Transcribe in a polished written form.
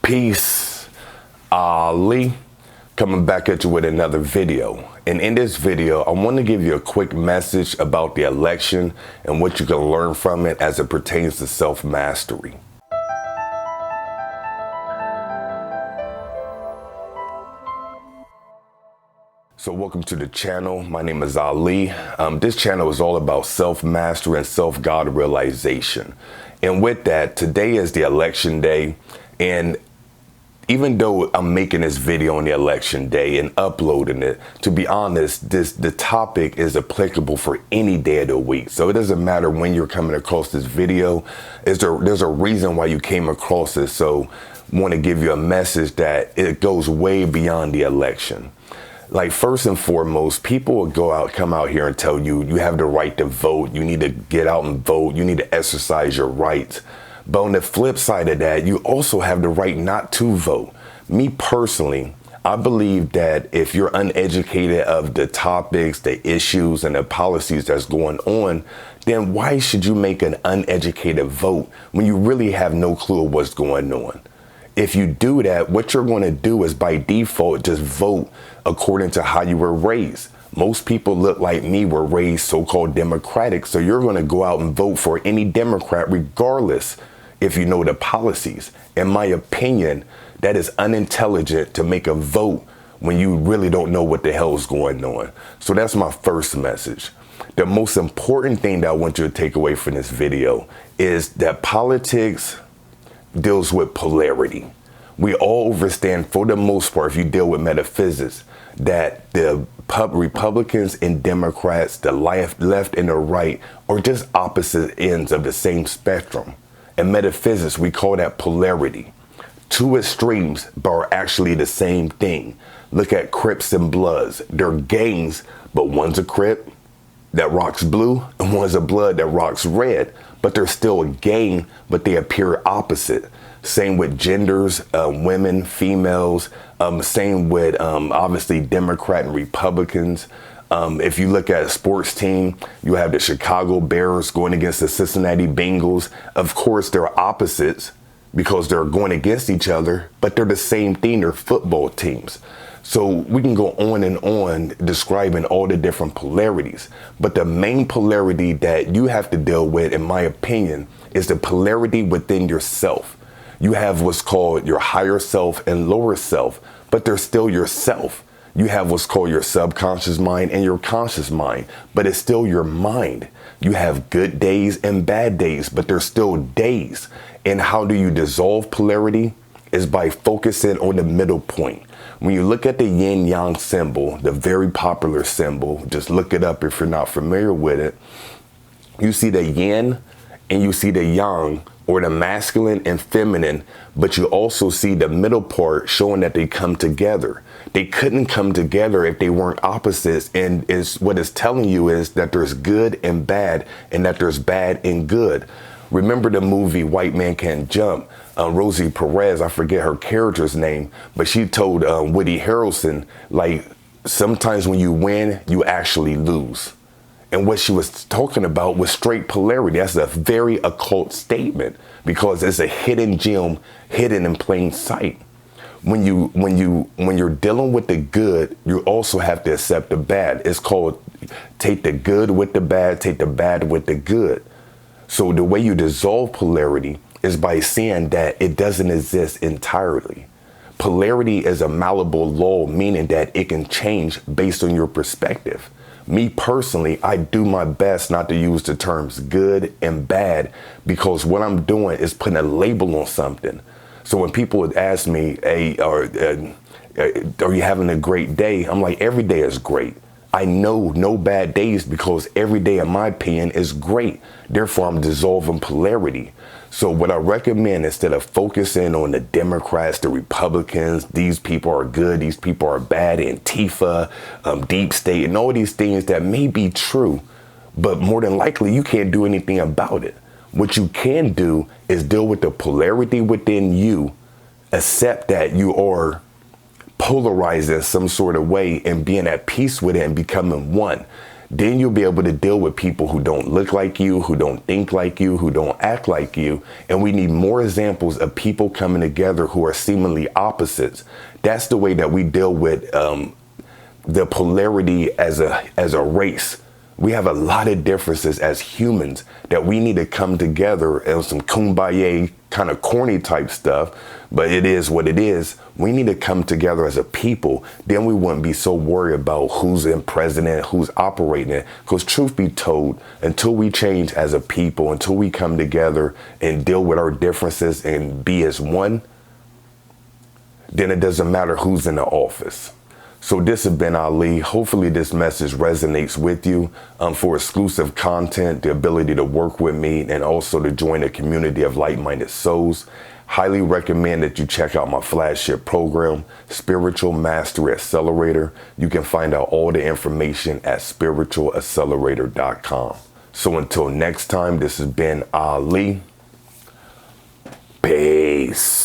Peace, Ali, coming back at you with another video. And in this video, I want to give you a quick message about the election and what you can learn from it as it pertains to self-mastery. So welcome to the channel. My name is Ali. This channel is all about self-mastery and self-God realization. And with that, today is the election day. And even though I'm making this video on the election day and uploading it, to be honest, the topic is applicable for any day of the week. So it doesn't matter when you're coming across this video. There's a reason why you came across it. So I want to give you a message that it goes way beyond the election. Like, first and foremost, people will come out here and tell you, you have the right to vote. You need to get out and vote. You need to exercise your rights. But on the flip side of that, you also have the right not to vote. Me personally, I believe that if you're uneducated of the topics, the issues, and the policies that's going on, then why should you make an uneducated vote when you really have no clue of what's going on? If you do that, what you're going to do is by default just vote according to how you were raised. Most people look like me were raised so-called Democratic, so you're going to go out and vote for any Democrat regardless if you know the policies. In my opinion, that is unintelligent to make a vote when you really don't know what the hell is going on. So that's my first message. The most important thing that I want you to take away from this video is that politics deals with polarity. We all understand, for the most part, if you deal with metaphysics, that the Republicans and Democrats, the left and the right, are just opposite ends of the same spectrum. In metaphysics, we call that polarity. Two extremes, but are actually the same thing. Look at Crips and Bloods. They're gangs, but one's a Crip that rocks blue and one's a Blood that rocks red. But they're still a gang, but they appear opposite. Same with genders, women, females. Same with obviously Democrat and Republicans. If you look at a sports team, you have the Chicago Bears going against the Cincinnati Bengals. Of course, they're opposites because they're going against each other, but they're the same thing. They're football teams. So we can go on and on describing all the different polarities. But the main polarity that you have to deal with, in my opinion, is the polarity within yourself. You have what's called your higher self and lower self, but they're still yourself. You have what's called your subconscious mind and your conscious mind, but it's still your mind. You have good days and bad days, but they're still days. And how do you dissolve polarity? Is by focusing on the middle point. When you look at the yin yang symbol, the very popular symbol, just look it up if you're not familiar with it. You see the yin and you see the yang, or the masculine and feminine, but you also see the middle part showing that they come together. They couldn't come together if they weren't opposites. And what it's telling you is that there's good and bad, and that there's bad and good. Remember the movie White Man Can't Jump? Rosie Perez, I forget her character's name, but she told Woody Harrelson, like, sometimes when you win, you actually lose. And what she was talking about was straight polarity. That's a very occult statement because it's a hidden gem, hidden in plain sight. When you're dealing with the good, you also have to accept the bad. It's called take the good with the bad, take the bad with the good. So the way you dissolve polarity is by seeing that it doesn't exist entirely. Polarity is a malleable law, meaning that it can change based on your perspective. Me personally, I do my best not to use the terms good and bad because what I'm doing is putting a label on something. So when people would ask me, hey, are you having a great day? I'm like, every day is great. I know no bad days because every day, in my opinion, is great. Therefore, I'm dissolving polarity. So what I recommend, instead of focusing on the Democrats, the Republicans, these people are good, these people are bad, Antifa, deep state, and all these things that may be true, but more than likely you can't do anything about it. What you can do is deal with the polarity within you, accept that you are polarized in some sort of way and being at peace with it and becoming one. Then you'll be able to deal with people who don't look like you, who don't think like you, who don't act like you. And we need more examples of people coming together who are seemingly opposites. That's the way that we deal with the polarity as a race. We have a lot of differences as humans that we need to come together and some kumbaya kind of corny type stuff, but it is what it is. We need to come together as a people. Then we wouldn't be so worried about who's in president, who's operating it. Because truth be told, until we change as a people, until we come together and deal with our differences and be as one, then it doesn't matter who's in the office. So this has been Ali. Hopefully this message resonates with you. For exclusive content, the ability to work with me, and also to join a community of like-minded souls, highly recommend that you check out my flagship program, Spiritual Mastery Accelerator. You can find out all the information at spiritualaccelerator.com. So until next time, this has been Ali. Peace.